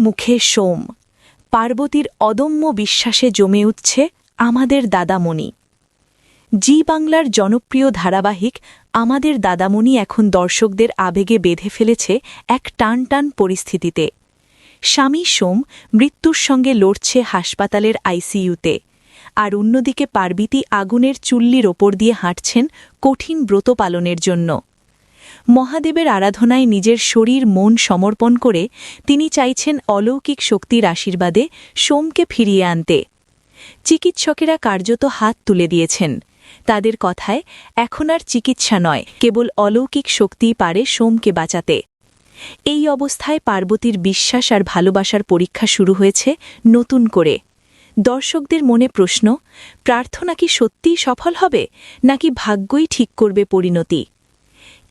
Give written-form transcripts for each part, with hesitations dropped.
মুখে সোম, পার্বতীর অদম্য বিশ্বাসে জমে উঠছে আমাদের দাদামণি। জি বাংলার জনপ্রিয় ধারাবাহিক আমাদের দাদামণি এখন দর্শকদের আবেগে বেঁধে ফেলেছে এক টানটান পরিস্থিতিতে। স্বামী সোম মৃত্যুর সঙ্গে লড়ছে হাসপাতালের আইসিইউতে, আর অন্যদিকে পার্বতী আগুনের চুল্লির ওপর দিয়ে হাঁটছেন কঠিন ব্রত পালনের জন্য। মহাদেবের আরাধনায় নিজের শরীর মন সমর্পণ করে তিনি চাইছেন অলৌকিক শক্তির আশীর্বাদে সোমকে ফিরিয়ে আনতে। চিকিৎসকেরা কার্যত হাত তুলে দিয়েছেন। তাদের কথায় এখন আর চিকিৎসা নয়, কেবল অলৌকিক শক্তিই পারে সোমকে বাঁচাতে। এই অবস্থায় পার্বতীর বিশ্বাস আর ভালোবাসার পরীক্ষা শুরু হয়েছে নতুন করে। দর্শকদের মনে প্রশ্ন, প্রার্থনা কি সত্যিই সফল হবে, নাকি ভাগ্যই ঠিক করবে পরিণতি?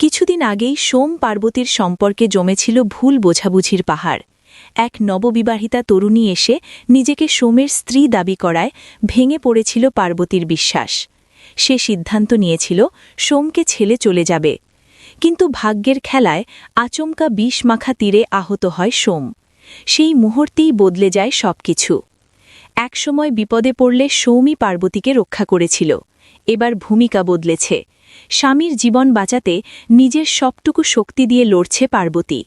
কিছুদিন আগেই সোম পার্বতীর সম্পর্কে জমেছিল ভুল বোঝাবুঝির পাহাড়। এক নববিবাহিতা তরুণী এসে নিজেকে সোমের স্ত্রী দাবি করায় ভেঙে পড়েছিল পার্বতীর বিশ্বাস। সে সিদ্ধান্ত নিয়েছিল সোমকে ছেলে চলে যাবে, কিন্তু ভাগ্যের খেলায় আচমকা বিষ মাখা তীরে আহত হয় সোম। সেই মুহূর্তেই বদলে যায় সবকিছু। একসময় বিপদে পড়লে সোমই পার্বতীকে রক্ষা করেছিল, এবার ভূমিকা বদলেছে। স্বামীর জীবন বাঁচাতে নিজের সবটুকু শক্তি দিয়ে লড়ছে পার্বতী।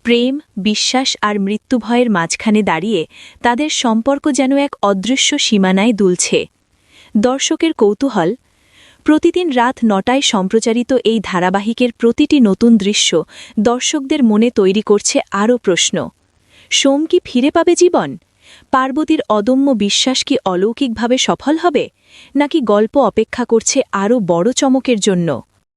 প্রেম, বিশ্বাস আর মৃত্যুভয়ের মাঝখানে দাঁড়িয়ে তাদের সম্পর্ক যেন এক অদৃশ্য সীমানায় দুলছে। দর্শকের কৌতূহল। প্রতিদিন রাত ৯টায় সম্প্রচারিত এই ধারাবাহিকের প্রতিটি নতুন দৃশ্য দর্শকদের মনে তৈরি করছে আরও প্রশ্ন। সোম কি ফিরে পাবে জীবন? পার্বতীর অদম্য বিশ্বাস কি অলৌকিকভাবে সফল হবে, নাকি গল্প অপেক্ষা করছে আরও বড় চমকের জন্য?